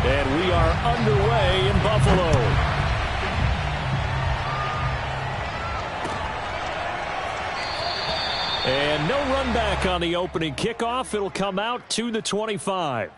And we are underway in Buffalo. And no run back on the opening kickoff. It'll come out to the 25.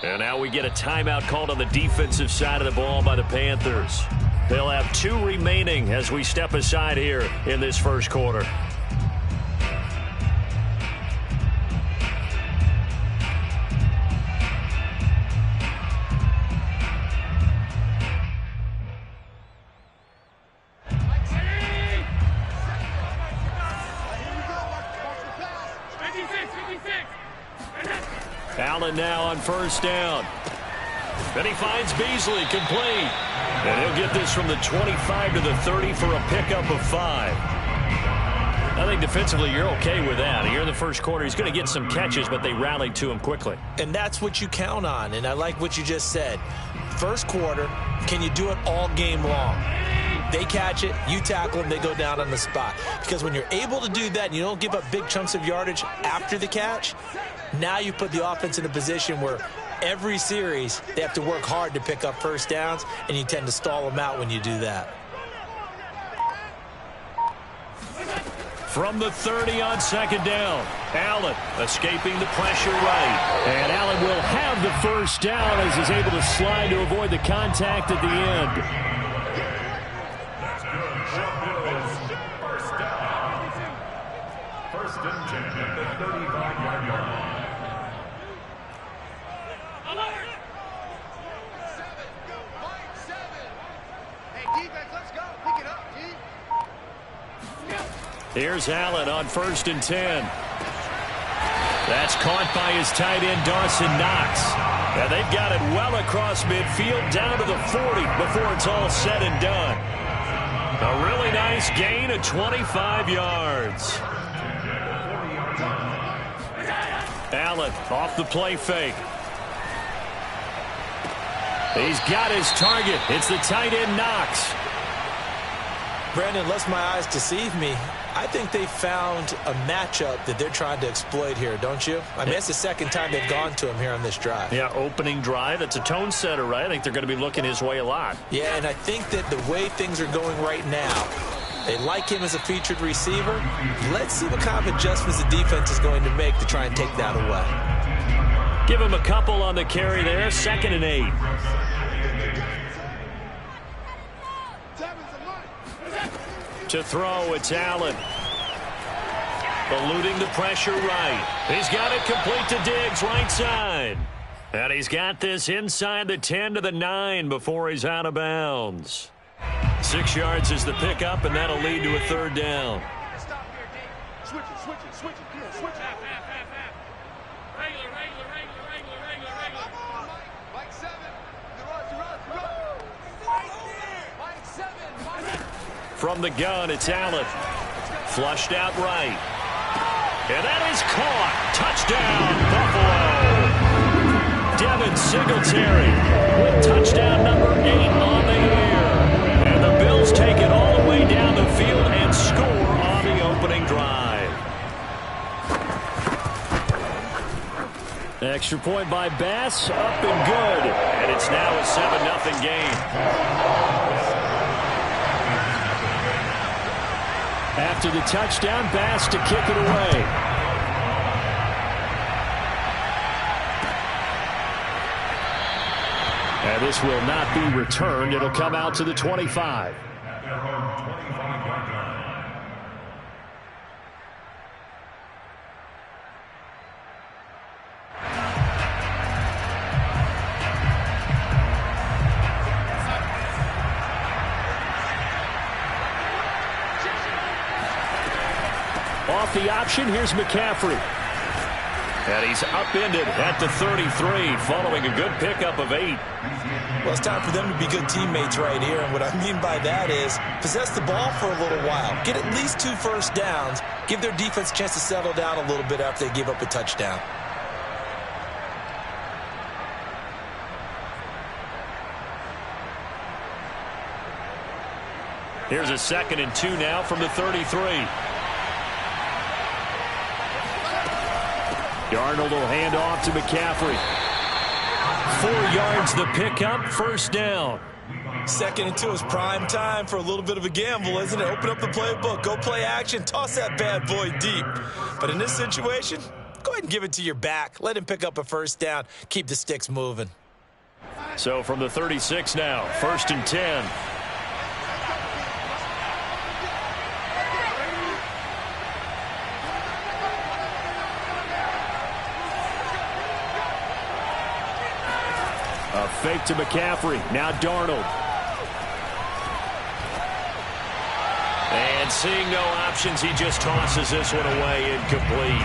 And now we get a timeout called on the defensive side of the ball by the Panthers. They'll have 2 remaining as we step aside here in this first quarter. Allen now on first down. Then he finds Beasley complete. And he'll get this from the 25 to the 30 for a pickup of 5. I think defensively you're okay with that. Here in the first quarter, he's going to get some catches, but they rallied to him quickly. And that's what you count on, and I like what you just said. First quarter, can you do it all game long? They catch it, you tackle them, they go down on the spot. Because when you're able to do that and you don't give up big chunks of yardage after the catch, now you put the offense in a position where every series they have to work hard to pick up first downs, and you tend to stall them out when you do that. From the 30 on second down, Allen escaping the pressure right. And Allen will have the first down as he's able to slide to avoid the contact at the end. First and 10 at the 35-yard line. Here's Allen on first and 10. That's caught by his tight end, Dawson Knox. And they've got it well across midfield down to the 40 before it's all said and done. A really nice gain of 25 yards. Allen off the play fake. He's got his target. It's the tight end, Knox. Brandon, lest my eyes deceive me, I think they found a matchup that they're trying to exploit here, don't you? I mean, it's the second time they've gone to him here on this drive. Yeah, opening drive. It's a tone setter, right? I think they're going to be looking his way a lot. Yeah, and I think that the way things are going right now, they like him as a featured receiver. Let's see what kind of adjustments the defense is going to make to try and take that away. Give him a couple on the carry there. 2nd and 8. To throw, it's Allen. Eluding the pressure right. He's got it complete to Diggs, right side. And he's got this inside the 10 to the 9 before he's out of bounds. 6 yards is the pickup, and that'll lead to a 3rd down. Stop here, Dave. Switch it. Come on, switch it. Regular. Mike 7. Run. Mike 7. From the gun, it's Allen. Flushed out right. And that is caught. Touchdown, Buffalo. Devin Singletary with touchdown number 8 on the year. And the Bills take it all the way down the field and score on the opening drive. Extra point by Bass, up and good. And it's now a 7-0 game. After the touchdown, Bass to kick it away. And this will not be returned. It'll come out to the 25. Off the option, here's McCaffrey. And he's upended at the 33 following a good pickup of 8. Well, it's time for them to be good teammates right here. And what I mean by that is possess the ball for a little while. Get at least 2 first downs. Give their defense a chance to settle down a little bit after they give up a touchdown. Here's a 2nd and 2 now from the 33. Darnold will hand off to McCaffrey. 4 yards the pickup, first down. 2nd and 2 is prime time for a little bit of a gamble, isn't it? Open up the playbook, go play action, toss that bad boy deep. But in this situation, go ahead and give it to your back. Let him pick up a first down. Keep the sticks moving. So from the 36 now, 1st and 10. A fake to McCaffrey. Now Darnold. And seeing no options, he just tosses this one away, incomplete.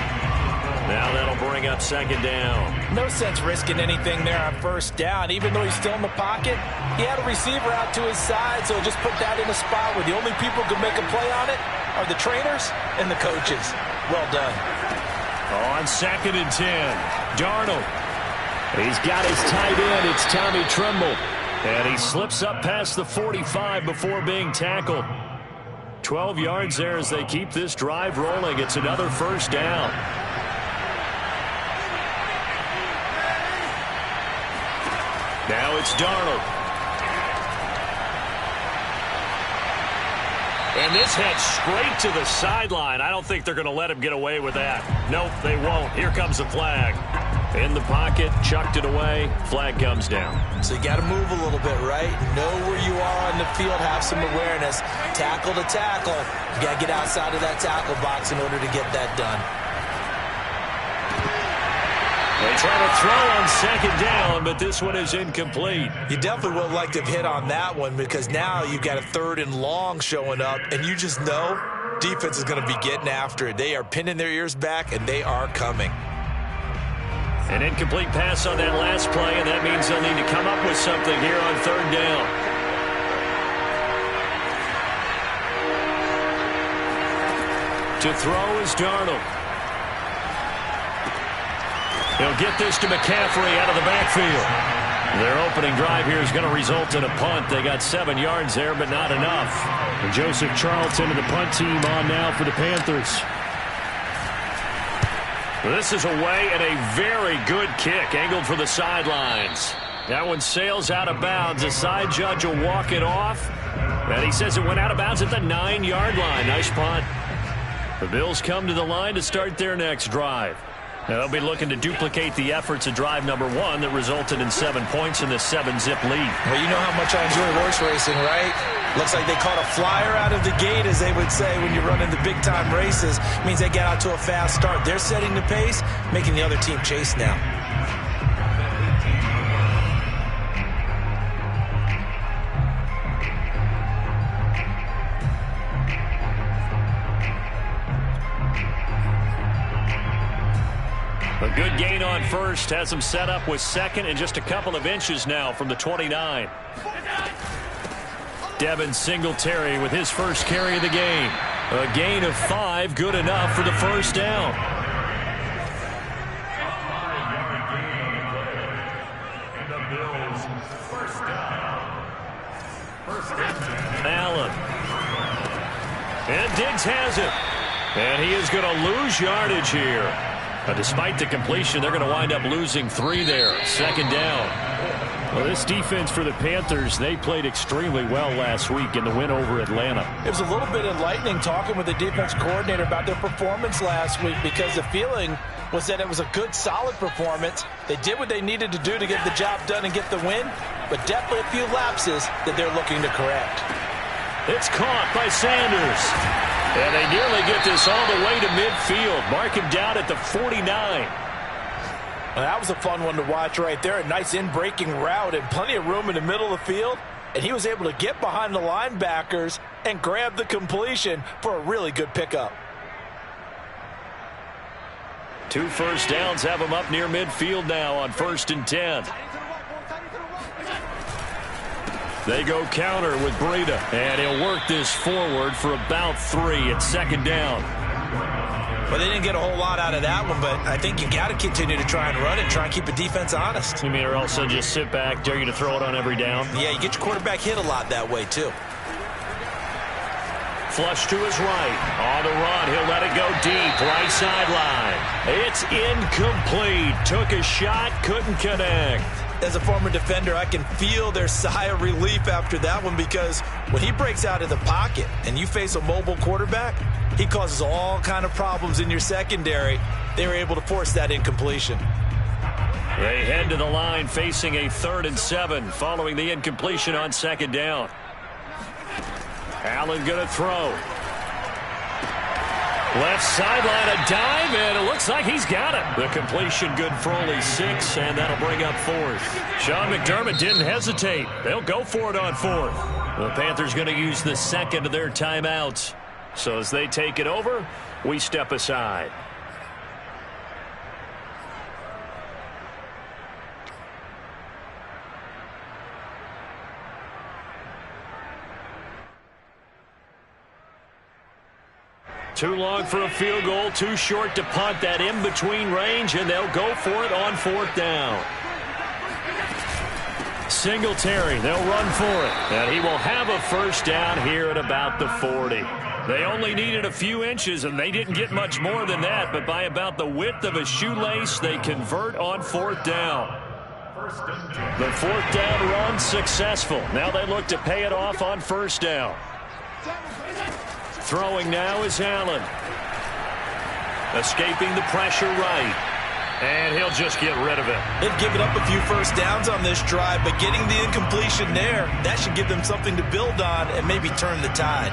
Now that'll bring up 2nd down. No sense risking anything there on first down. Even though he's still in the pocket, he had a receiver out to his side, so just put that in a spot where the only people who can make a play on it are the trainers and the coaches. Well done. On 2nd and 10, Darnold. He's got his tight end. It's Tommy Tremble. And he slips up past the 45 before being tackled. 12 yards there as they keep this drive rolling. It's another first down. Now it's Darnold. And this heads straight to the sideline. I don't think they're going to let him get away with that. Nope, they won't. Here comes the flag. In the pocket, chucked it away, flag comes down. So you got to move a little bit, right? Know where you are on the field, have some awareness. Tackle to tackle. You got to get outside of that tackle box in order to get that done. They try to throw on 2nd down, but this one is incomplete. You definitely would like to have hit on that one because now you've got a 3rd and long showing up, and you just know defense is going to be getting after it. They are pinning their ears back, and they are coming. An incomplete pass on that last play, and that means they'll need to come up with something here on 3rd down. To throw is Darnold. He'll get this to McCaffrey out of the backfield. Their opening drive here is going to result in a punt. They got 7 yards there, but not enough. And Joseph Charlton and the punt team on now for the Panthers. This is away and a very good kick, angled for the sidelines. That one sails out of bounds. The side judge will walk it off. And he says it went out of bounds at the 9-yard line. Nice punt. The Bills come to the line to start their next drive. Now they'll be looking to duplicate the efforts of drive number 1 that resulted in 7 points in the 7-zip lead. Well, you know how much I enjoy horse racing, right? Looks like they caught a flyer out of the gate, as they would say when you're running the big-time races. It means they get out to a fast start. They're setting the pace, making the other team chase now. A good gain on first has them set up with 2nd and just a couple of inches now from the 29. Devin Singletary with his first carry of the game. A gain of 5, good enough for the first down. Allen. And Diggs has it. And he is going to lose yardage here. Despite the completion, they're going to wind up losing 3 there. 2nd down. Well, this defense for the Panthers, they played extremely well last week in the win over Atlanta. It was a little bit enlightening talking with the defense coordinator about their performance last week because the feeling was that it was a good, solid performance. They did what they needed to do to get the job done and get the win, but definitely a few lapses that they're looking to correct. It's caught by Sanders. And they nearly get this all the way to midfield. Mark him down at the 49. Well, that was a fun one to watch right there. A nice in-breaking route and plenty of room in the middle of the field. And he was able to get behind the linebackers and grab the completion for a really good pickup. 2 first downs have him up near midfield now on 1st and 10. They go counter with Breida, and he'll work this forward for about 3 at 2nd down. Well, they didn't get a whole lot out of that one, but I think you got to continue to try and run it, try and keep the defense honest. You mean, or also just sit back, dare you to throw it on every down? Yeah, you get your quarterback hit a lot that way, too. Flush to his right. On the run, he'll let it go deep, right sideline. It's incomplete. Took a shot, couldn't connect. As a former defender, I can feel their sigh of relief after that one, because when he breaks out of the pocket and you face a mobile quarterback, he causes all kind of problems in your secondary. They were able to force that incompletion. They head to the line facing a 3rd and 7 following the incompletion on 2nd down. Allen going to throw. Left sideline, a dive, and it looks like he's got it. The completion good for only 6, and that'll bring up 4th. Sean McDermott didn't hesitate. They'll go for it on 4th. The Panthers going to use the 2nd of their timeouts. So as they take it over, we step aside. Too long for a field goal, too short to punt. That in-between range, and they'll go for it on 4th down. Singletary, they'll run for it. And he will have a 1st down here at about the 40. They only needed a few inches, and they didn't get much more than that. But by about the width of a shoelace, they convert on 4th down. The 4th down run successful. Now they look to pay it off on 1st down. Throwing now is Allen. Escaping the pressure right. And he'll just get rid of it. They've given up a few 1st downs on this drive, but getting the incompletion there, that should give them something to build on and maybe turn the tide.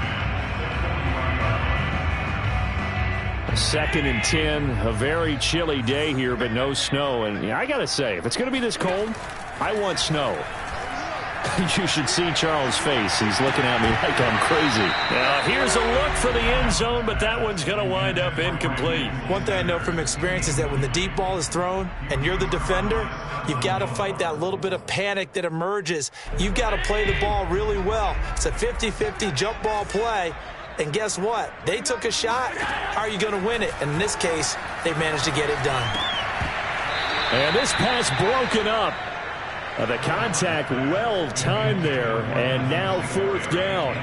2nd and 10, a very chilly day here, but no snow. And I got to say, if it's going to be this cold, I want snow. You should see Charles' face. He's looking at me like I'm crazy. Now, here's a look for the end zone, but that one's going to wind up incomplete. One thing I know from experience is that when the deep ball is thrown and you're the defender, you've got to fight that little bit of panic that emerges. You've got to play the ball really well. It's a 50-50 jump ball play. And guess what? They took a shot. How are you going to win it? And in this case, they managed to get it done. And this pass broken up. The contact well timed there, and now 4th down.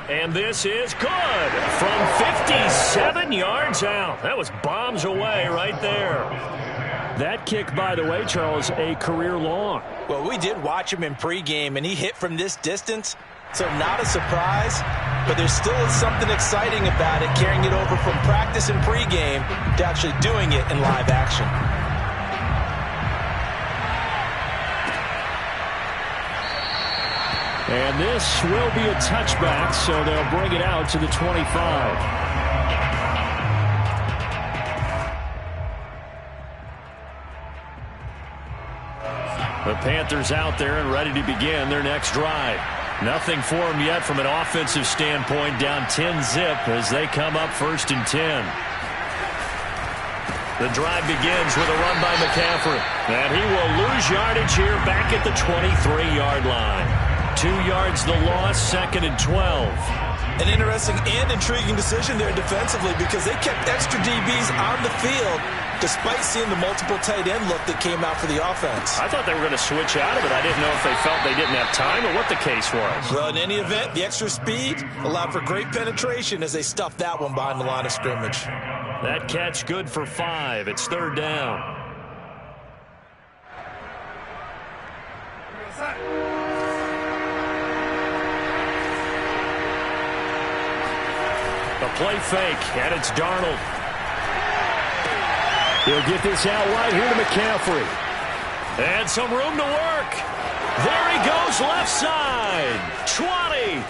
And this is good from 57 yards out. That was bombs away right there. That kick, by the way, Charles, a career long. Well, we did watch him in pregame, and he hit from this distance. So not a surprise, but there still is something exciting about it, carrying it over from practice and pregame to actually doing it in live action. And this will be a touchback, so they'll bring it out to the 25. The Panthers out there and ready to begin their next drive. Nothing for them yet from an offensive standpoint, down 10-zip as they come up 1st and 10. The drive begins with a run by McCaffrey. And he will lose yardage here back at the 23-yard line. 2 yards the loss, 2nd and 12. An interesting and intriguing decision there defensively, because they kept extra DBs on the field despite seeing the multiple tight end look that came out for the offense. I thought they were going to switch out of it. I didn't know if they felt they didn't have time or what the case was. Well, in any event, the extra speed allowed for great penetration as they stuffed that one behind the line of scrimmage. That catch good for 5. It's 3rd down. A play fake, and it's Darnold. He'll get this out wide here to McCaffrey. And some room to work. There he goes, left side. 20.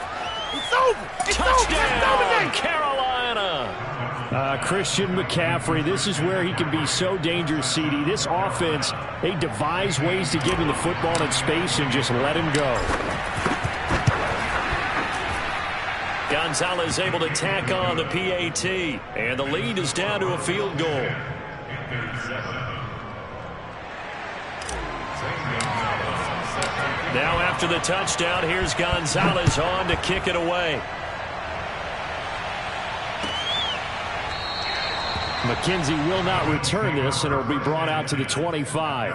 It's over. It's Touchdown, Carolina. Christian McCaffrey, this is where he can be so dangerous, CD. This offense, they devise ways to give him the football in space and just let him go. Gonzalez able to tack on the PAT, and the lead is down to a field goal. Now after the touchdown, here's Gonzalez on to kick it away. McKenzie will not return this, and it will be brought out to the 25.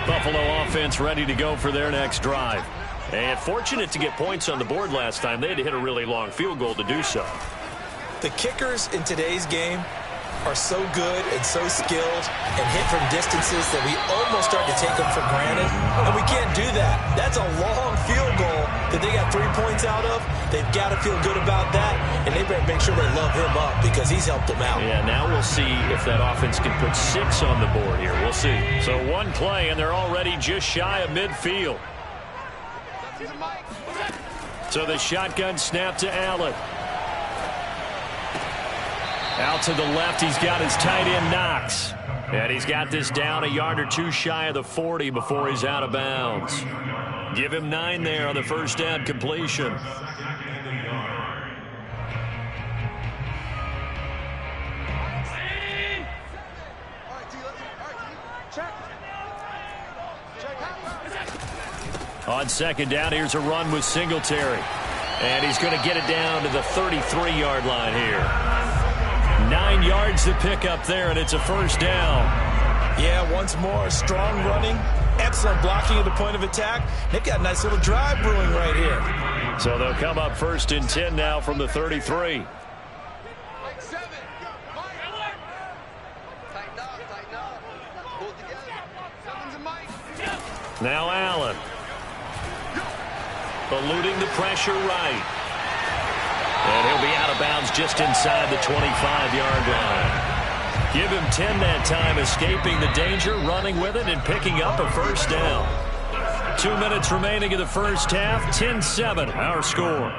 Buffalo offense ready to go for their next drive. And fortunate to get points on the board last time. They had to hit a really long field goal to do so. The kickers in today's game are so good and so skilled and hit from distances that we almost start to take them for granted. And we can't do that. That's a long field goal that they got 3 points out of. They've got to feel good about that, and they better make sure they love him up because he's helped them out. Yeah, now we'll see if that offense can put 6 on the board here. We'll see. So one play, and they're already just shy of midfield. So the shotgun snap to Allen. Out to the left, he's got his tight end Knox. And he's got this down a yard or two shy of the 40 before he's out of bounds. Give him 9 there on the first down completion. On second down, here's a run with Singletary. And he's going to get it down to the 33-yard line here. 9 yards to pick up there, and it's a first down. Yeah, once more, strong running, excellent blocking at the point of attack. They've got a nice little drive brewing right here. So they'll come up first and 10 now from the 33. Now Allen. Eluding the pressure right. And he'll be out of bounds just inside the 25-yard line. Give him 10 that time, escaping the danger, running with it, and picking up a first down. 2 minutes remaining in the first half, 10-7, our score.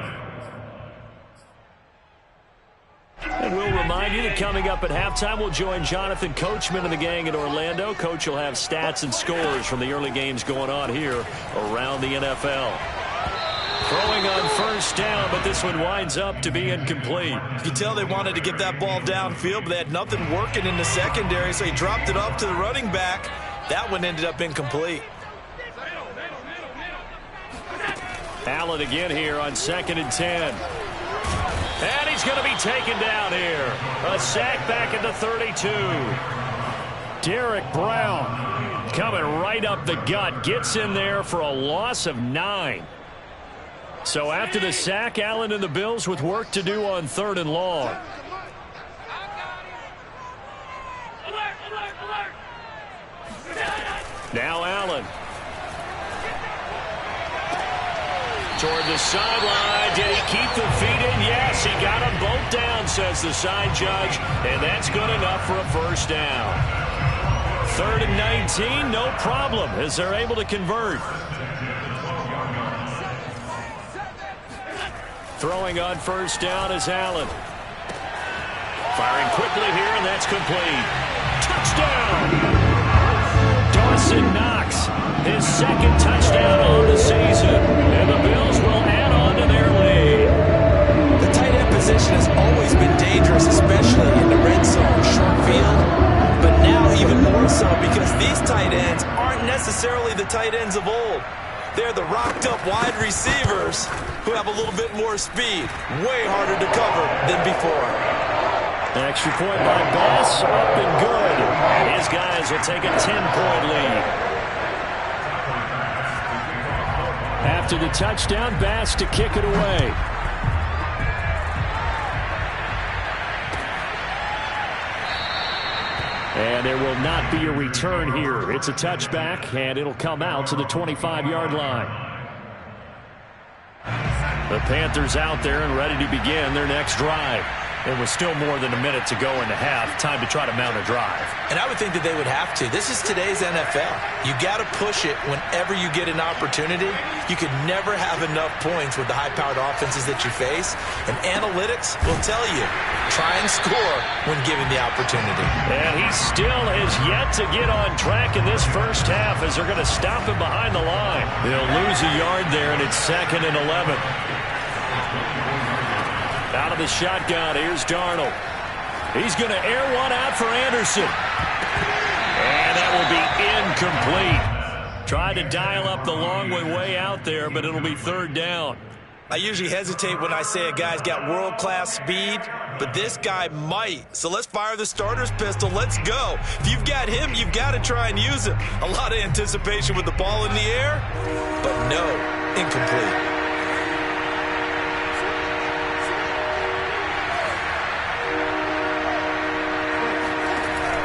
And we'll remind you that coming up at halftime, we'll join Jonathan Coachman and the gang in Orlando. Coach will have stats and scores from the early games going on here around the NFL. Throwing on first down, but this one winds up to be incomplete. You can tell they wanted to get that ball downfield, but they had nothing working in the secondary, so he dropped it off to the running back. That one ended up incomplete. Allen again here on 2nd and 10. And he's going to be taken down here. A sack back at the 32. Derek Brown coming right up the gut. Gets in there for a loss of 9. So after the sack, Allen and the Bills with work to do on 3rd and long. Now Allen. Toward the sideline. Did he keep the feet in? Yes, he got them both down, says the side judge. And that's good enough for a first down. 3rd and 19, no problem, as they're able to convert. Throwing on first down is Allen. Firing quickly here, and that's complete. Touchdown! Dawson Knox, his 2nd touchdown on the season. And the Bills will add on to their lead. The tight end position has always been dangerous, especially in the red zone, short field. But now even more so because these tight ends aren't necessarily the tight ends of old. They're the rocked-up wide receivers who have a little bit more speed. Way harder to cover than before. Extra point by Bass, up and good. And his guys will take a 10-point lead. After the touchdown, Bass to kick it away. And there will not be a return here. It's a touchback, and it'll come out to the 25-yard line. The Panthers out there and ready to begin their next drive. It was still more than a minute to go in the half. Time to try to mount a drive. And I would think that they would have to. This is today's NFL. You got to push it whenever you get an opportunity. You could never have enough points with the high-powered offenses that you face. And analytics will tell you, try and score when given the opportunity. And he still has yet to get on track in this first half as they're going to stop him behind the line. They'll lose a yard there, and it's 2nd and 11. Out of the shotgun, here's Darnold. He's going to air one out for Anderson. And that will be incomplete. Tried to dial up the long way out there, but it'll be 3rd down. I usually hesitate when I say a guy's got world-class speed, but this guy might. So let's fire the starter's pistol. Let's go. If you've got him, you've got to try and use him. A lot of anticipation with the ball in the air, but no, incomplete.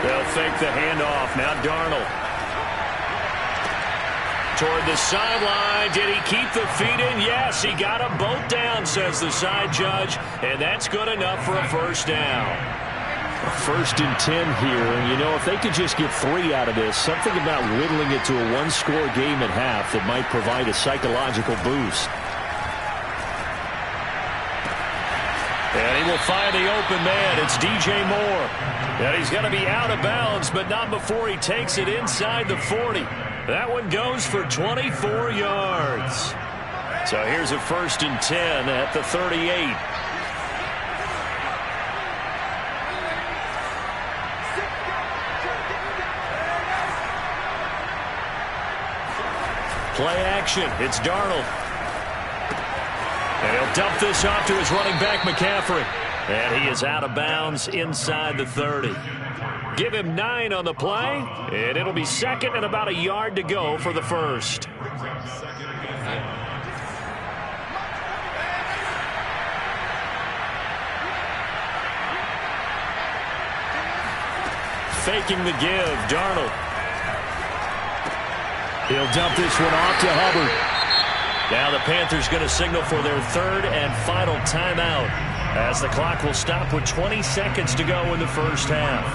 They'll fake the handoff. Now Darnold. Toward the sideline. Did he keep the feet in? Yes, he got them both down, says the side judge. And that's good enough for a 1st down. 1st and 10 here. And, you know, if they could just get 3 out of this, something about whittling it to a 1-score game at half that might provide a psychological boost. And he will find the open man. It's DJ Moore. And he's going to be out of bounds, but not before he takes it inside the 40. That one goes for 24 yards. So here's a 1st and 10 at the 38. Play action. It's Darnold. And he'll dump this off to his running back, McCaffrey. And he is out of bounds inside the 30. Give him 9 on the play, and it'll be 2nd and about a yard to go for the 1st. Faking the give, Darnold. He'll dump this one off to Hubbard. Now the Panthers going to signal for their 3rd and final timeout as the clock will stop with 20 seconds to go in the first half.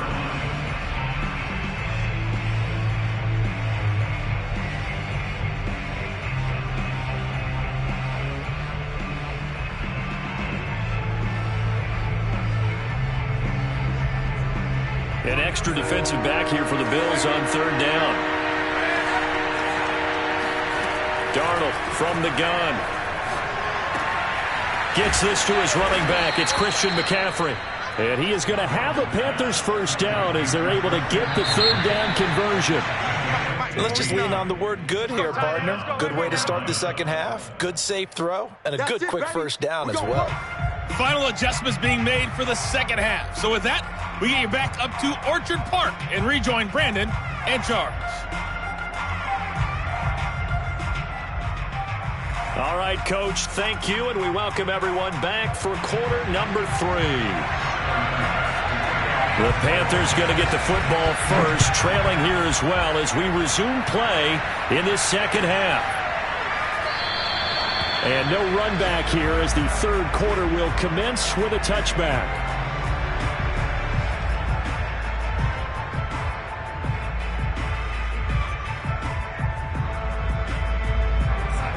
An extra defensive back here for the Bills on 3rd down. Darnold from the gun. Gets this to his running back. It's Christian McCaffrey. And he is going to have a Panthers 1st down as they're able to get the 3rd down conversion. Let's just lean on the word good here, partner. Good way to start the 2nd half. Good safe throw. And a good quick 1st down as well. Final adjustments being made for the 2nd half. So with that, we get you back up to Orchard Park and rejoin Brandon and Charles. All right, Coach, thank you, and we welcome everyone back for quarter number 3. The Panthers going to get the football first, trailing here as well as we resume play in this 2nd half. And no run back here as the 3rd quarter will commence with a touchback.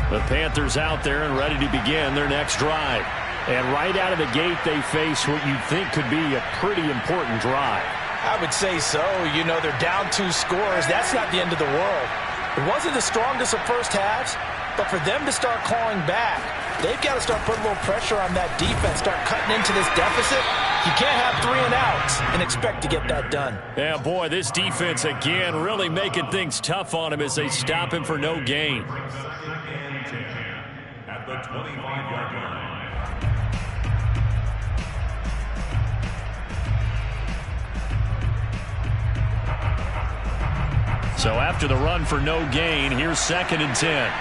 The Panthers out there and ready to begin their next drive. And right out of the gate, they face what you'd think could be a pretty important drive. I would say so. You know, they're down 2 scores. That's not the end of the world. It wasn't the strongest of first halves, but for them to start clawing back, they've got to start putting a little pressure on that defense, start cutting into this deficit. You can't have 3 and outs and expect to get that done. Yeah, boy, this defense again really making things tough on him as they stop him for no gain. At the 25-yard line. So after the run for no gain, here's 2nd and 10.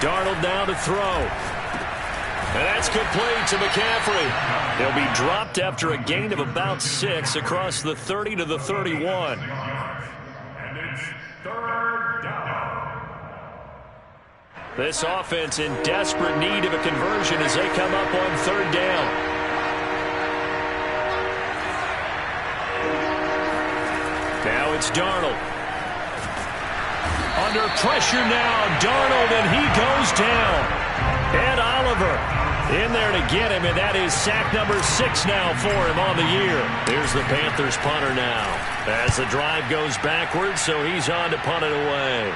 Darnold now to throw. And that's complete to McCaffrey. He'll be dropped after a gain of about 6 across the 30 to the 31. And it's 3rd down. This offense in desperate need of a conversion as they come up on third down. Now it's Darnold. Under pressure now, Darnold, and he goes down. Ed Oliver in there to get him, and that is sack number 6 now for him on the year. Here's the Panthers punter now as the drive goes backwards, so he's on to punt it away.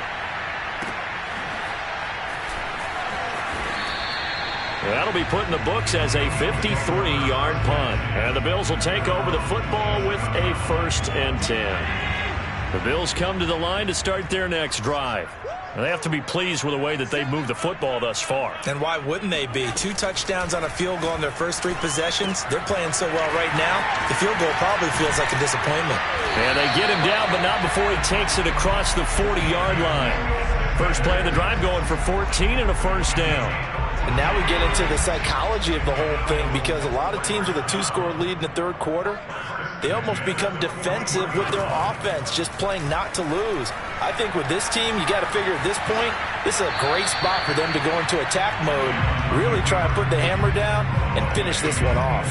That'll be put in the books as a 53-yard punt. And the Bills will take over the football with a 1st and 10. The Bills come to the line to start their next drive. And they have to be pleased with the way that they've moved the football thus far. And why wouldn't they be? 2 touchdowns on a field goal in their first 3 possessions. They're playing so well right now, the field goal probably feels like a disappointment. And they get him down, but not before he takes it across the 40-yard line. First play of the drive going for 14 and a 1st down. And now we get into the psychology of the whole thing, because a lot of teams with a 2-score lead in the 3rd quarter, they almost become defensive with their offense, just playing not to lose. I think with this team, you got to figure at this point, this is a great spot for them to go into attack mode, really try and put the hammer down and finish this one off.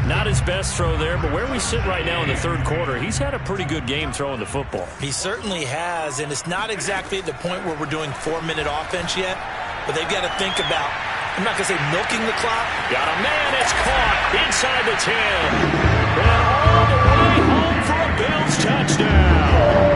Not his best throw there, but where we sit right now in the 3rd quarter, he's had a pretty good game throwing the football. He certainly has, and it's not exactly at the point where we're doing 4-minute offense yet, but they've got to think about, I'm not going to say milking the clock. Got a man, it's caught inside the 10. And all the way home for a Bills touchdown.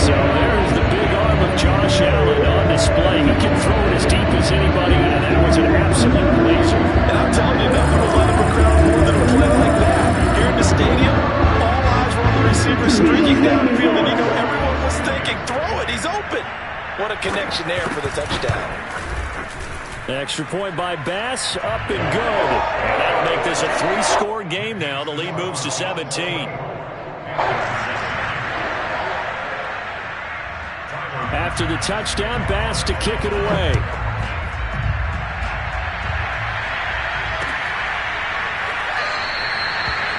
So there's the big arm of Josh Allen on display. He can throw it as deep as anybody, and that was an absolute laser. And I'm telling you, nothing will let him crowd more than a play like that. Here in the stadium, all eyes were on the receiver streaking downfield, and you know everyone was thinking, throw it, he's open. What a connection there for the touchdown. Extra point by Bass, up and good. And that'll make this a 3-score game now. The lead moves to 17. After the touchdown, Bass to kick it away.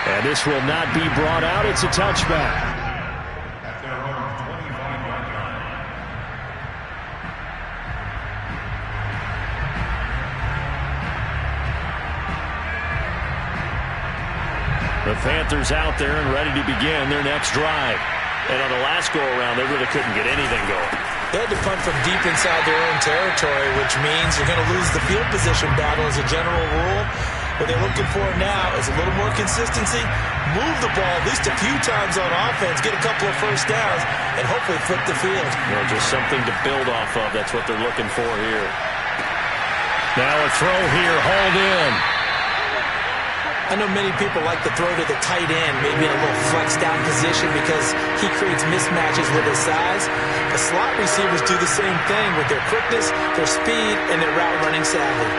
And this will not be brought out. It's a touchback. The Panthers out there and ready to begin their next drive. And on the last go-around, they really couldn't get anything going. They had to punt from deep inside their own territory, which means you're going to lose the field position battle as a general rule. What they're looking for now is a little more consistency, move the ball at least a few times on offense, get a couple of 1st downs, and hopefully flip the field. Well, just something to build off of. That's what they're looking for here. Now a throw here, hauled in. I know many people like to throw to the tight end, maybe in a little flexed down position because he creates mismatches with his size. The slot receivers do the same thing with their quickness, their speed, and their route running savvy.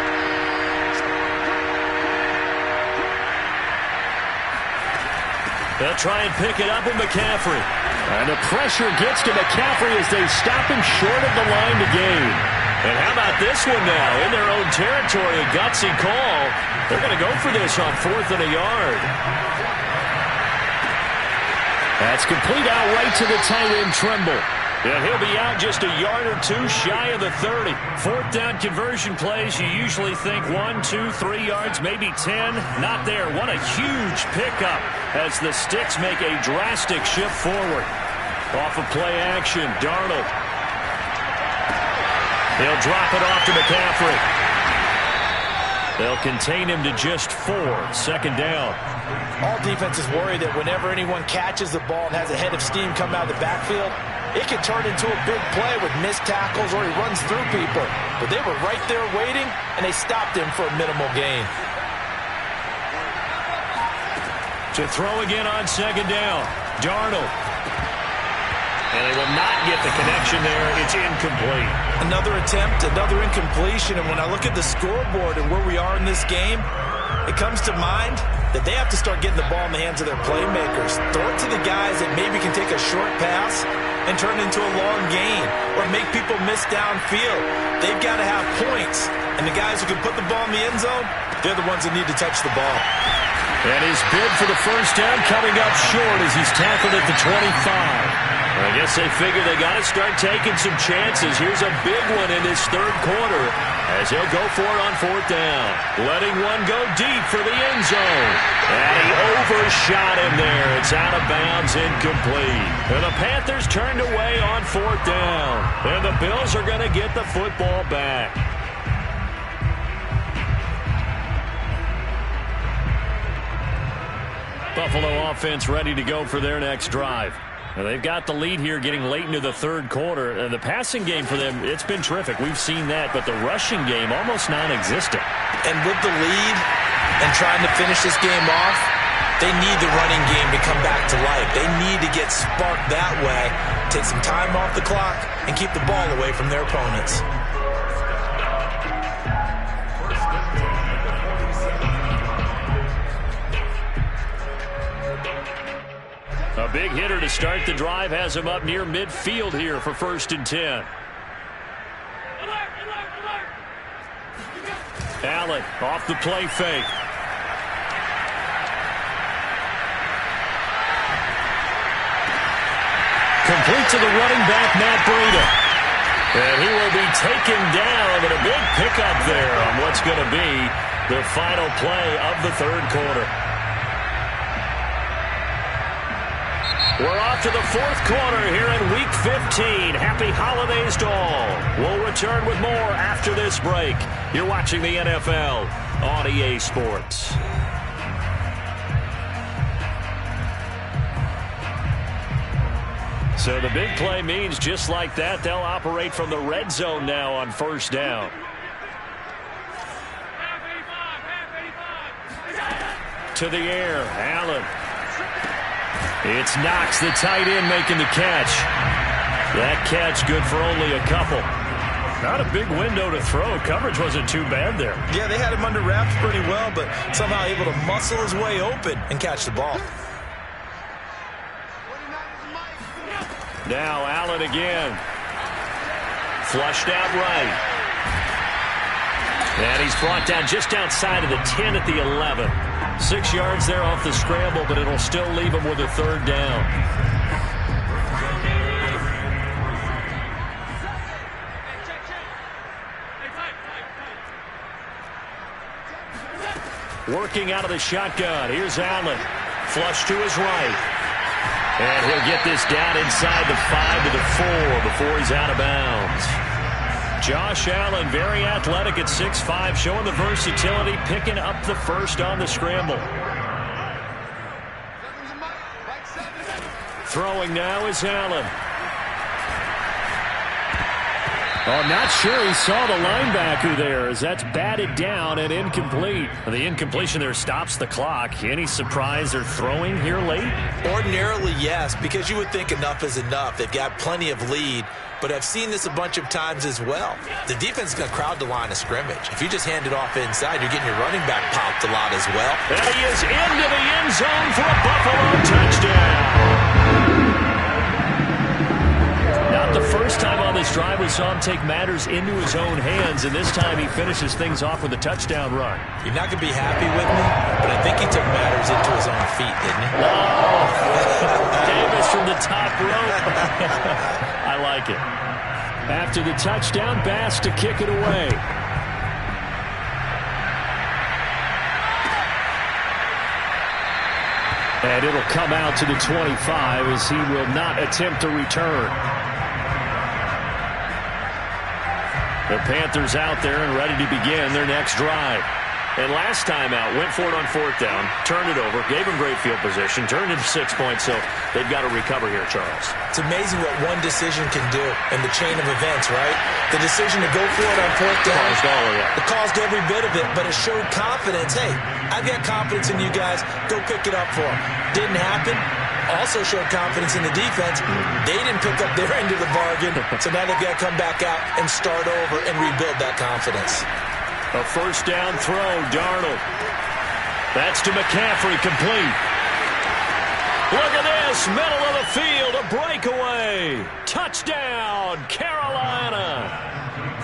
They'll try and pick it up with McCaffrey. And the pressure gets to McCaffrey as they stop him short of the line to gain. And how about this one now? In their own territory, a gutsy call. They're going to go for this on 4th and a yard. That's complete out right to the tight end, Tremble. And he'll be out just a yard or 2 shy of the 30. 4th down conversion plays, you usually think 1, 2, 3 yards, maybe 10. Not there. What a huge pickup as the Sticks make a drastic shift forward. Off of play action, Darnold. They'll drop it off to McCaffrey. They'll contain him to just 4. 2nd down. All defenses worry that whenever anyone catches the ball and has a head of steam come out of the backfield, it can turn into a big play with missed tackles or he runs through people. But they were right there waiting, and they stopped him for a minimal gain. To throw again on 2nd down. Darnold. And they will not get the connection there. It's incomplete. Another attempt, another incompletion. And when I look at the scoreboard and where we are in this game, it comes to mind that they have to start getting the ball in the hands of their playmakers. Throw it to the guys that maybe can take a short pass and turn it into a long gain or make people miss downfield. They've got to have points. And the guys who can put the ball in the end zone, they're the ones that need to touch the ball. And his bid for the first down coming up short as he's tackled at the 25. I guess they figure they got to start taking some chances. Here's a big one in this third quarter as he'll go for it on fourth down. Letting one go deep for the end zone. And he overshot him there. It's out of bounds, incomplete. And the Panthers turned away on fourth down. And the Bills are going to get the football back. Buffalo offense ready to go for their next drive. Now they've got the lead here getting late into the third quarter. The passing game for them, it's been terrific. We've seen that, but the rushing game almost non-existent. And with the lead and trying to finish this game off, they need the running game to come back to life. They need to get sparked that way, take some time off the clock, and keep the ball away from their opponents. A big hitter to start the drive has him up near midfield here for 1st and 10. Allen off the play fake. Complete to the running back, Matt Breida. And he will be taken down, and a big pickup there on what's going to be the final play of the third quarter. We're off to the fourth quarter here in Week 15. Happy holidays to all. We'll return with more after this break. You're watching the NFL on EA Sports. So the big play means just like that, they'll operate from the red zone now on first down. To the air, Allen. It's Knox, the tight end, making the catch. That catch good for only a couple. Not a big window to throw. Coverage wasn't too bad there. Yeah, they had him under wraps pretty well, but somehow able to muscle his way open and catch the ball. Now Allen again. Flushed out right. And he's brought down just outside of the 10 at the 11. 6 yards there off the scramble, but it'll still leave him with a third down. Working out of the shotgun. Here's Allen. Flush to his right. And he'll get this down inside the 5 to the 4 before he's out of bounds. Josh Allen, very athletic at 6'5", showing the versatility, picking up the first on the scramble. Throwing now is Allen. Oh, not sure he saw the linebacker there as that's batted down and incomplete. The incompletion there stops the clock. Any surprise they're throwing here late? Ordinarily, yes, because you would think enough is enough. They've got plenty of lead, but I've seen this a bunch of times as well. The defense is going to crowd the line of scrimmage. If you just hand it off inside, you're getting your running back popped a lot as well. And he is into the end zone for a Buffalo touchdown. Not the first time on this drive we saw him take matters into his own hands, and this time he finishes things off with a touchdown run. You're not going to be happy with me, but I think he took matters into his own feet, didn't he? Oh, Davis from the top rope. I like it. After the touchdown, Bass to kick it away. And it'll come out to the 25 as he will not attempt to return. The Panthers out there and ready to begin their next drive. And last time out, went for it on fourth down, turned it over, gave him great field position, turned it to 6 points, so they've got to recover here, Charles. It's amazing what one decision can do in the chain of events, right? The decision to go for it on fourth down. Caused all of that. It caused every bit of it, but it showed confidence. Hey, I've got confidence in you guys. Go pick it up for them. Didn't happen. Also showed confidence in the defense. They didn't pick up their end of the bargain, so now they've got to come back out and start over and rebuild that confidence. A first down throw, Darnold. That's to McCaffrey, complete. Look at this, middle of the field, a breakaway. Touchdown, Carolina.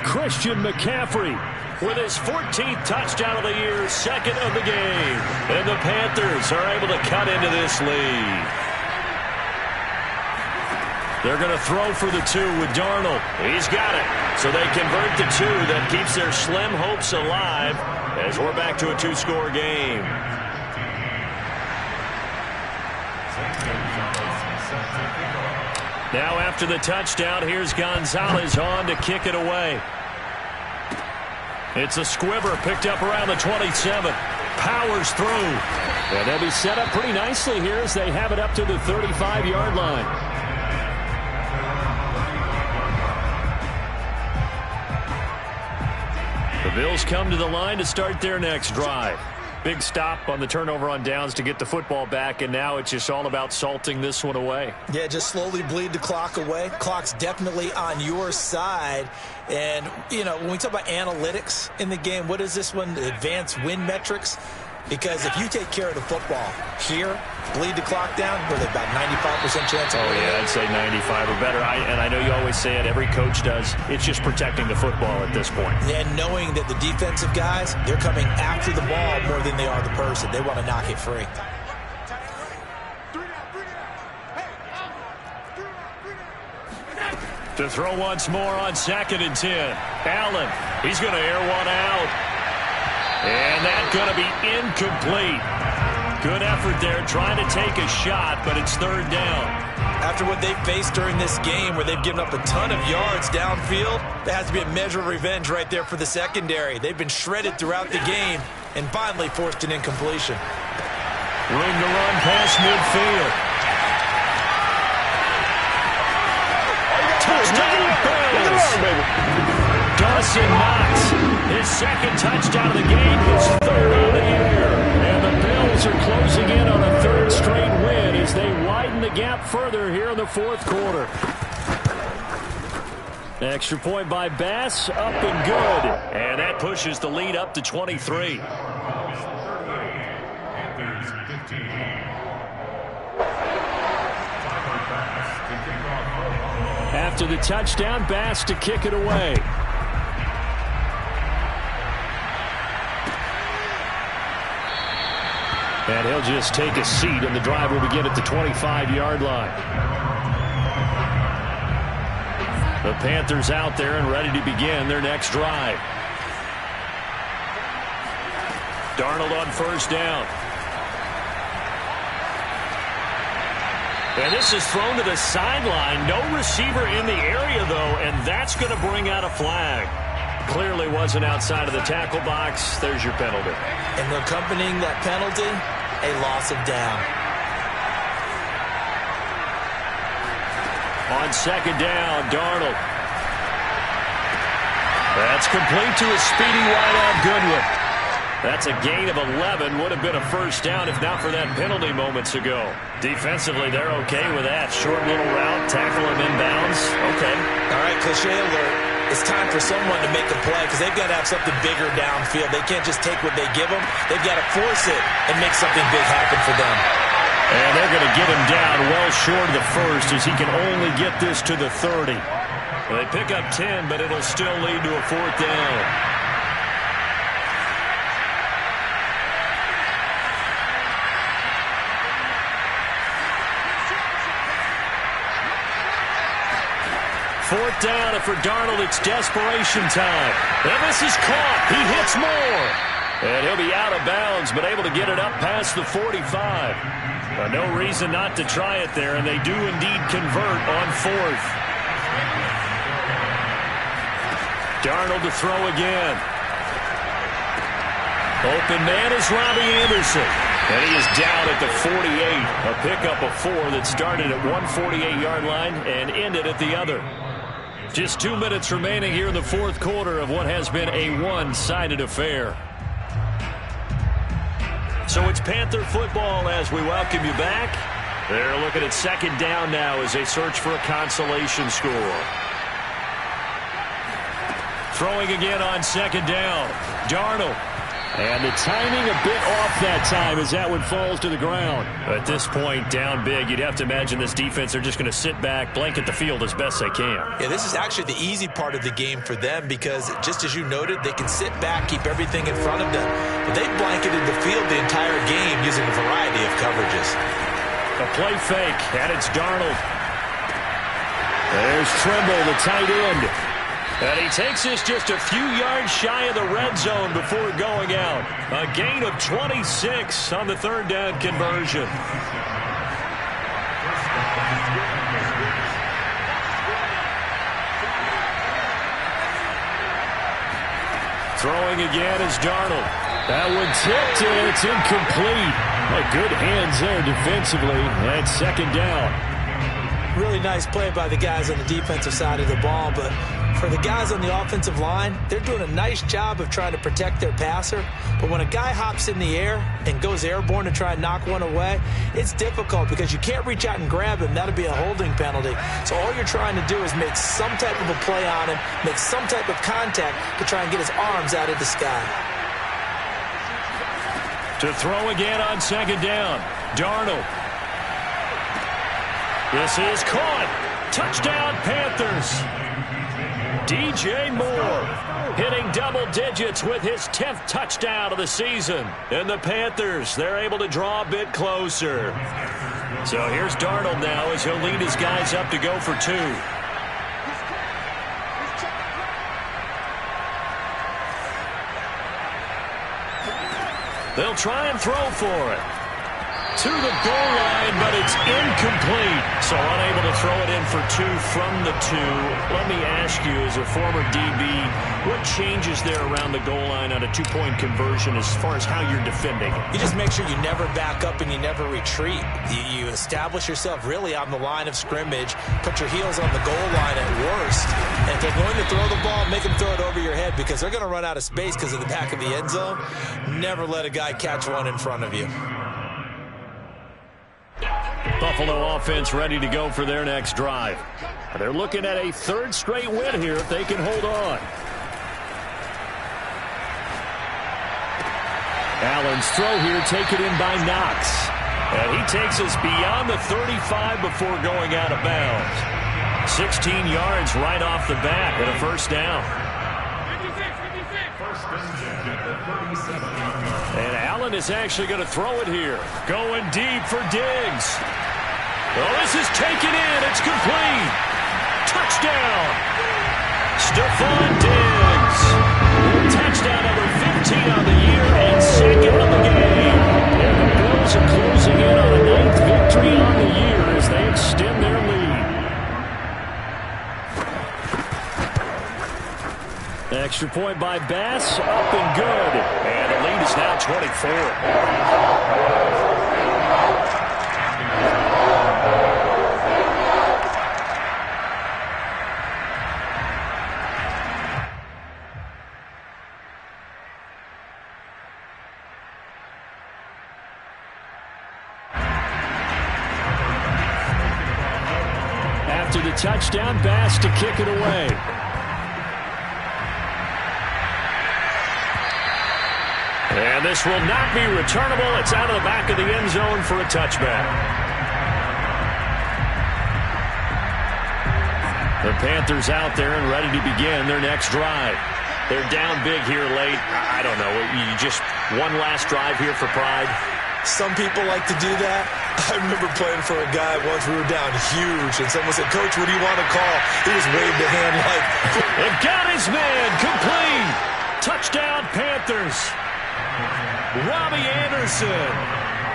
Christian McCaffrey with his 14th touchdown of the year, second of the game. And the Panthers are able to cut into this lead. They're going to throw for the 2 with Darnold. He's got it. So they convert the 2. That keeps their slim hopes alive as we're back to a 2-score game. Now after the touchdown, here's Gonzalez on to kick it away. It's a squibber picked up around the 27. Powers through. And they'll be set up pretty nicely here as they have it up to the 35-yard line. The Bills come to the line to start their next drive. Big stop on the turnover on downs to get the football back, and now it's just all about salting this one away. Yeah, just slowly bleed the clock away. Clock's definitely on your side. And, you know, when we talk about analytics in the game, what is this one? The advanced win metrics? Because if you take care of the football here, bleed the clock down, we're at about 95% chance of winning. Yeah, I'd say 95 or better. And I know you always say it, every coach does. It's just protecting the football at this point. And knowing that the defensive guys, they're coming after the ball more than they are the person. They want to knock it free. To throw once more on 2nd and 10. Allen, he's going to air one out. And that's going to be incomplete. Good effort there, trying to take a shot, but it's 3rd down. After what they've faced during this game where they've given up a ton of yards downfield, there has to be a measure of revenge right there for the secondary. They've been shredded throughout the game and finally forced an incompletion. Room to run past midfield. Touchdown, Bills! Dawson Knox, his 2nd touchdown of the game, his 3rd of the year. And the Bills are closing in on a 3rd straight win as they widen the gap further here in the 4th quarter. Extra point by Bass, up and good. And that pushes the lead up to 23. After the touchdown, Bass to kick it away. And he'll just take a seat, and the drive will begin at the 25-yard line. The Panthers out there and ready to begin their next drive. Darnold on 1st down. And this is thrown to the sideline. No receiver in the area, though, and that's going to bring out a flag. Clearly wasn't outside of the tackle box. There's your penalty. And accompanying that penalty, a loss of down. On 2nd down, Darnold. That's complete to a speedy wideout Goodwin. That's a gain of 11. Would have been a 1st down if not for that penalty moments ago. Defensively, they're okay with that. Short little route, tackle him inbounds. Okay. All right, cliche alert. It's time for someone to make a play because they've got to have something bigger downfield. They can't just take what they give them. They've got to force it and make something big happen for them. And they're going to get him down well short of the 1st as he can only get this to the 30. Well, they pick up 10, but it'll still lead to a 4th down. Fourth down, and for Darnold, it's desperation time. And this is caught. He hits more. And he'll be out of bounds, but able to get it up past the 45. No reason not to try it there, and they do indeed convert on 4th. Darnold to throw again. Open man is Robbie Anderson. And he is down at the 48. A pickup of 4 that started at one 48-yard line and ended at the other. Just 2 minutes remaining here in the 4th quarter of what has been a one-sided affair. So it's Panther football as we welcome you back. They're looking at 2nd down now as they search for a consolation score. Throwing again on 2nd down. Darnold. And the timing a bit off that time as that one falls to the ground. At this point, down big, you'd have to imagine this defense are just going to sit back, blanket the field as best they can. Yeah, this is actually the easy part of the game for them because, just as you noted, they can sit back, keep everything in front of them. But they blanketed the field the entire game using a variety of coverages. A play fake, and it's Darnold. There's Trimble, the tight end. And he takes this just a few yards shy of the red zone before going out. A gain of 26 on the third down conversion. Throwing again is Darnold. That one tipped, and it's incomplete. Good hands there defensively. That's second down. Really nice play by the guys on the defensive side of the ball, but for the guys on the offensive line, they're doing a nice job of trying to protect their passer. But when a guy hops in the air and goes airborne to try and knock one away, it's difficult because you can't reach out and grab him. That'll be a holding penalty. So all you're trying to do is make some type of a play on him, make some type of contact to try and get his arms out of the sky. To throw again on second down, Darnold. This is caught. Touchdown, Panthers. DJ Moore hitting double digits with his 10th touchdown of the season. And the Panthers, they're able to draw a bit closer. So here's Darnold now as he'll lead his guys up to go for two. They'll try and throw for it. To the goal line, but it's incomplete. So unable to throw it in for two from the two. Let me ask you, as a former DB, what changes there around the goal line on a two-point conversion as far as how you're defending? You just make sure you never back up and you never retreat. You establish yourself really on the line of scrimmage, put your heels on the goal line at worst. And if they're going to throw the ball, make them throw it over your head because they're going to run out of space because of the back of the end zone. Never let a guy catch one in front of you. Buffalo offense ready to go for their next drive. They're looking at a third straight win here if they can hold on. Allen's throw here taken in by Knox. And he takes us beyond the 35 before going out of bounds. 16 yards right off the bat and a first down. And Allen is actually going to throw it here. Going deep for Diggs. Oh, this is taken in. It's complete. Touchdown. Stephon Diggs. Touchdown number 15 on the year and second of the game. And the Bills are closing in on a 9th victory on the year as they extend their lead. Extra point by Bass, up and good. And the lead is now 24. After the touchdown, Bass to kick it away. And this will not be returnable. It's out of the back of the end zone for a touchback. The Panthers out there and ready to begin their next drive. They're down big here late. I don't know. You just one last drive here for pride. Some people like to do that. I remember playing for a guy once. We were down huge, and someone said, "Coach, what do you want to call?" He just waved a hand like... They've got his man. Complete. Touchdown, Panthers. Robbie Anderson,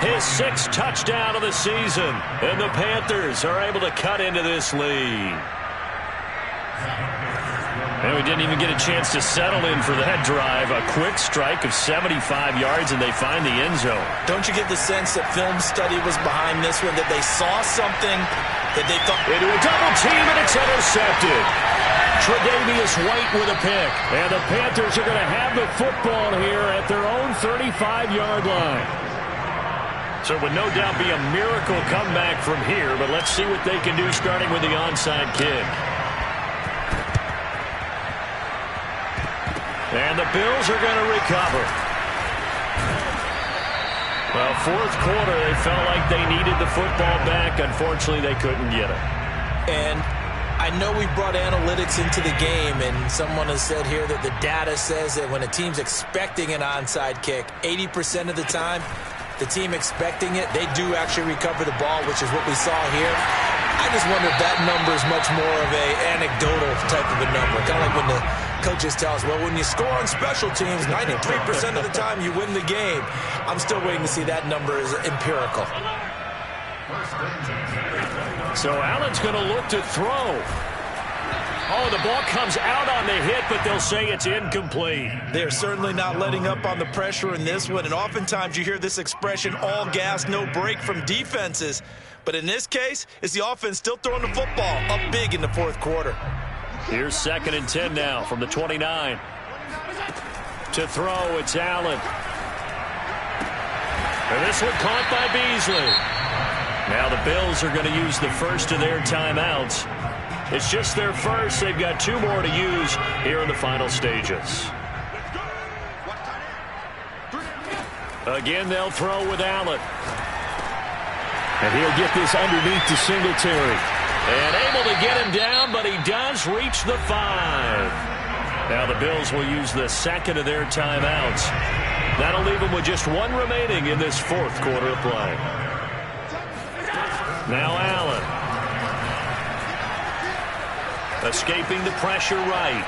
his 6th touchdown of the season. And the Panthers are able to cut into this lead. And we didn't even get a chance to settle in for that drive. A quick strike of 75 yards, and they find the end zone. Don't you get the sense that film study was behind this one, that they saw something that they thought... Into a double team, and it's intercepted. Tre'Davious White with a pick. And the Panthers are going to have the football here at their own 35-yard line. So it would no doubt be a miracle comeback from here, but let's see what they can do starting with the onside kick. And the Bills are going to recover. Well, fourth quarter, they felt like they needed the football back. Unfortunately, they couldn't get it. And I know we brought analytics into the game, and someone has said here that the data says that when a team's expecting an onside kick, 80% of the time, the team expecting it, they do actually recover the ball, which is what we saw here. I just wonder if that number is much more of a anecdotal type of a number. Kind of like when the coaches tell us, well, when you score on special teams, 93% of the time you win the game. I'm still waiting to see that number is empirical. So Allen's going to look to throw. Oh, the ball comes out on the hit, but they'll say it's incomplete. They're certainly not letting up on the pressure in this one, and oftentimes you hear this expression, all gas, no break from defenses. But in this case, it's the offense still throwing the football up big in the fourth quarter. Here's 2nd and 10 now from the 29. To throw, it's Allen. And this one caught by Beasley. Now the Bills are going to use the first of their timeouts. It's just their first. They've got 2 more to use here in the final stages. Again, they'll throw with Allen. And he'll get this underneath to Singletary. And able to get him down, but he does reach the 5. Now the Bills will use the second of their timeouts. That'll leave them with just 1 remaining in this fourth quarter of play. Now Allen. Escaping the pressure right.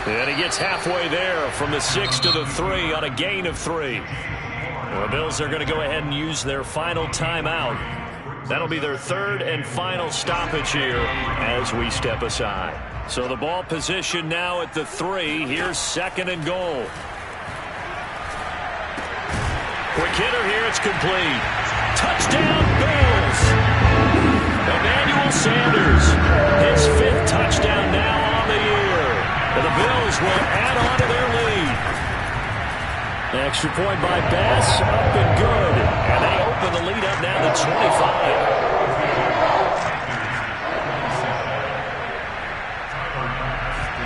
And he gets halfway there from the 6 to the 3 on a gain of 3. The Bills are going to go ahead and use their final timeout. That'll be their 3rd and final stoppage here as we step aside. So the ball position now at the 3. Here's 2nd and goal. Quick hitter here. It's complete. Touchdown, Bills. Emmanuel Sanders, his 5th touchdown now on the year. And the Bills will add on to their lead. Extra point by Bass, up and good. And they open the lead up now to 25.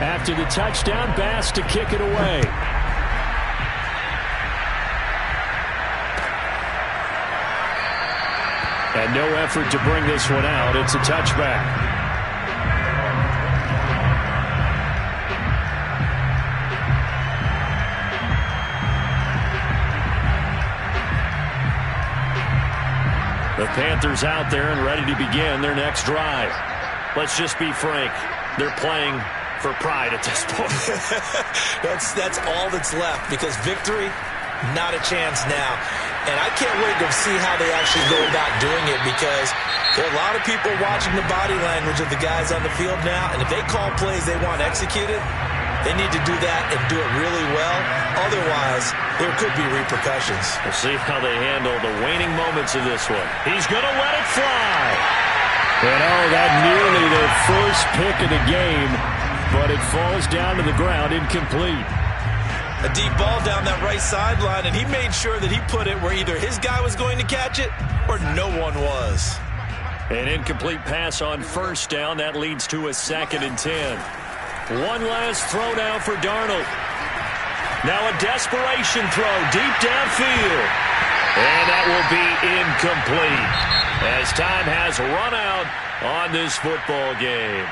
After the touchdown, Bass to kick it away. And no effort to bring this one out. It's a touchback. The Panthers out there and ready to begin their next drive. Let's just be frank. They're playing for pride at this point. That's all that's left, because victory, not a chance now. And I can't wait to see how they actually go about doing it, because there are a lot of people watching the body language of the guys on the field now, and if they call plays they want executed, they need to do that and do it really well. Otherwise, there could be repercussions. We'll see how they handle the waning moments of this one. He's going to let it fly. And oh, that nearly the first pick of the game, but it falls down to the ground incomplete. A deep ball down that right sideline, and he made sure that he put it where either his guy was going to catch it or no one was. An incomplete pass on first down. That leads to a 2nd and 10. One last throw now for Darnold. Now a desperation throw deep downfield. And that will be incomplete as time has run out on this football game.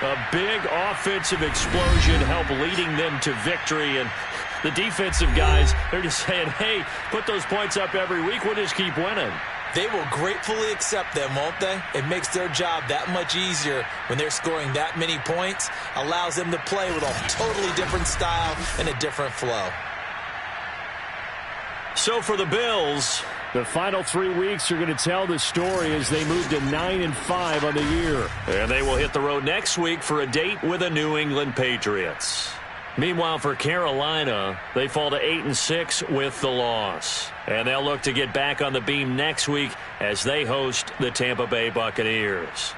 A big offensive explosion helped leading them to victory. And the defensive guys, they're just saying, hey, put those points up every week. We'll just keep winning. They will gratefully accept them, won't they? It makes their job that much easier when they're scoring that many points. Allows them to play with a totally different style and a different flow. So for the Bills, the final 3 weeks are going to tell the story as they move to 9-5 on the year. And they will hit the road next week for a date with the New England Patriots. Meanwhile, for Carolina, they fall to 8-6 with the loss. And they'll look to get back on the beam next week as they host the Tampa Bay Buccaneers.